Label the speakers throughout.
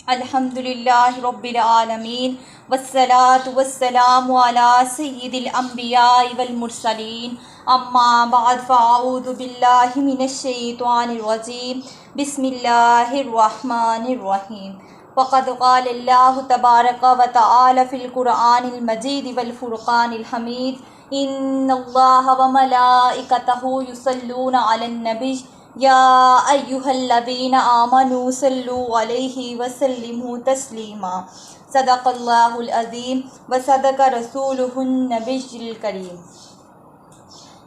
Speaker 1: الحمدللہ رب العالمین والصلاة والسلام علی سید الانبیاء والمرسلین اما بعد فاعوذ باللہ من الشیطان الرجیم بسم اللہ الرحمن الرحیم وقد قال اللہ تبارک و تعالی فی القرآن المجید والفرقان الحمید ان اللہ وملائکتہ یصلون علی النبی یا ایہا الذین آمنوا صلوا علیہ وسلموا تسلیما صدق اللہ العظیم وصدق رسولہ النبی الکریم۔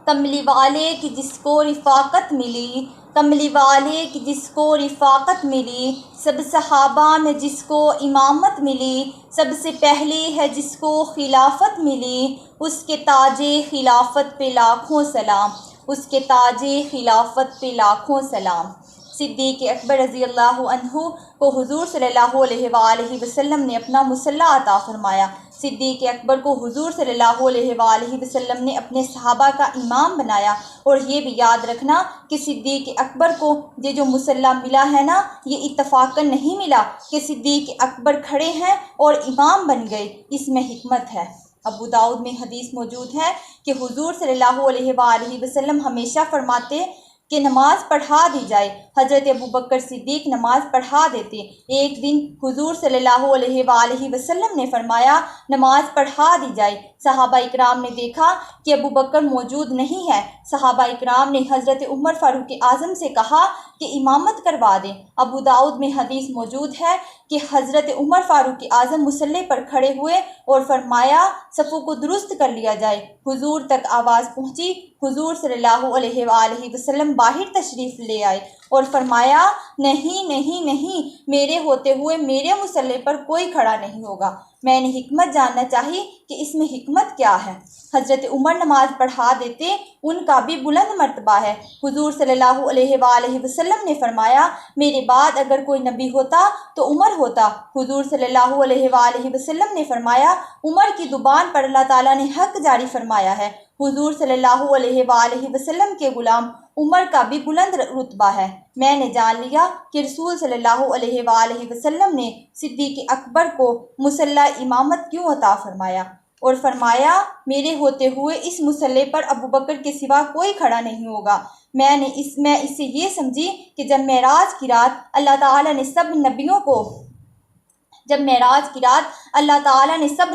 Speaker 1: کملی والے کی جس کو رفاقت ملی، کملی والے کی جس کو رفاقت ملی، سب صحابہ میں جس کو امامت ملی، سب سے پہلی ہے جس کو خلافت ملی، اس کے تاج خلافت پہ لاکھوں سلام، اس کے تاج خلافت پہ لاکھوں سلام۔ صدیق اکبر رضی اللہ عنہ کو حضور صلی اللہ علیہ وآلہ وسلم نے اپنا مصلی عطا فرمایا۔ صدیق اکبر کو حضور صلی اللہ علیہ وآلہ وسلم نے اپنے صحابہ کا امام بنایا۔ اور یہ بھی یاد رکھنا کہ صدیق اکبر کو یہ جو مصلی ملا ہے نا، یہ اتفاقاً نہیں ملا کہ صدیق اکبر کھڑے ہیں اور امام بن گئے، اس میں حکمت ہے۔ ابو داؤد میں حدیث موجود ہے کہ حضور صلی اللہ علیہ وآلہ وسلم ہمیشہ فرماتے کہ نماز پڑھا دی جائے۔ حضرت ابوبکر صدیق نماز پڑھا دیتے۔ ایک دن حضور صلی اللہ علیہ وآلہ وسلم نے فرمایا نماز پڑھا دی جائے۔ صحابہ اکرام نے دیکھا کہ ابوبکر موجود نہیں ہے۔ صحابہ اکرام نے حضرت عمر فاروق اعظم سے کہا کہ امامت کروا دیں۔ ابو داؤد میں حدیث موجود ہے کہ حضرت عمر فاروق اعظم مصلی پر کھڑے ہوئے اور فرمایا صفوں کو درست کر لیا جائے۔ حضور تک آواز پہنچی۔ حضور صلی اللہ علیہ وآلہ وسلم باہر تشریف لے آئے اور فرمایا نہیں نہیں نہیں، میرے ہوتے ہوئے میرے مصلی پر کوئی کھڑا نہیں ہوگا۔ میں نے حکمت جاننا چاہی کہ اس میں حکمت کیا ہے۔ حضرت عمر نماز پڑھا دیتے، ان کا بھی بلند مرتبہ ہے۔ حضور صلی اللہ علیہ وآلہ وسلم نے فرمایا میرے بعد اگر کوئی نبی ہوتا تو عمر ہوتا۔ حضور صلی اللہ علیہ وآلہ وسلم نے فرمایا عمر کی زبان پر اللہ تعالیٰ نے حق جاری فرمایا ہے۔ حضور صلی اللہ علیہ وآلہ وسلم کے غلام عمر کا بھی بلند رتبہ ہے۔ میں نے جان لیا کہ رسول صلی اللہ علیہ وآلہ وسلم نے صدیق اکبر کو مصلی امامت کیوں عطا فرمایا، اور فرمایا میرے ہوتے ہوئے اس مصلی پر ابوبکر کے سوا کوئی کھڑا نہیں ہوگا۔ میں اس سے یہ سمجھی کہ جب معراج کی رات اللہ تعالیٰ نے سب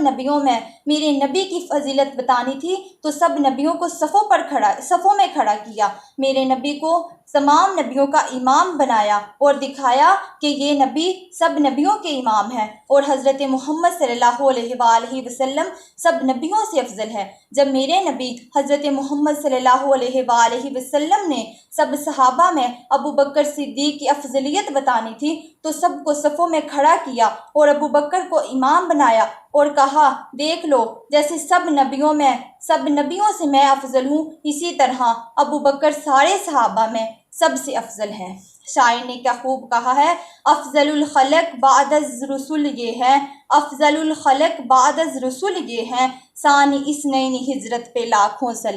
Speaker 1: نبیوں میں میرے نبی کی فضیلت بتانی تھی تو سب نبیوں کو صفوں میں کھڑا کیا، میرے نبی کو تمام نبیوں کا امام بنایا اور دکھایا کہ یہ نبی سب نبیوں کے امام ہیں، اور حضرت محمد صلی اللہ علیہ وآلہ وسلم سب نبیوں سے افضل ہے۔ جب میرے نبی حضرت محمد صلی اللہ علیہ وآلہ وسلم نے سب صحابہ میں ابوبکر صدیق کی افضلیت بتانی تھی تو سب کو صفوں میں کھڑا کیا اور ابوبکر کو امام بنایا اور کہا دیکھ لو جیسے سب نبیوں سے میں افضل ہوں، اسی طرح ابوبکر سارے صحابہ میں سب سے افضل ہے۔ شاعر نے کیا خوب کہا ہے، افضل الخلق بعد الرسل یہ ہے، افضل الخلق بعد الرسل یہ ہے، ثانی اثنین ہجرت پہ لاکھوں سلام۔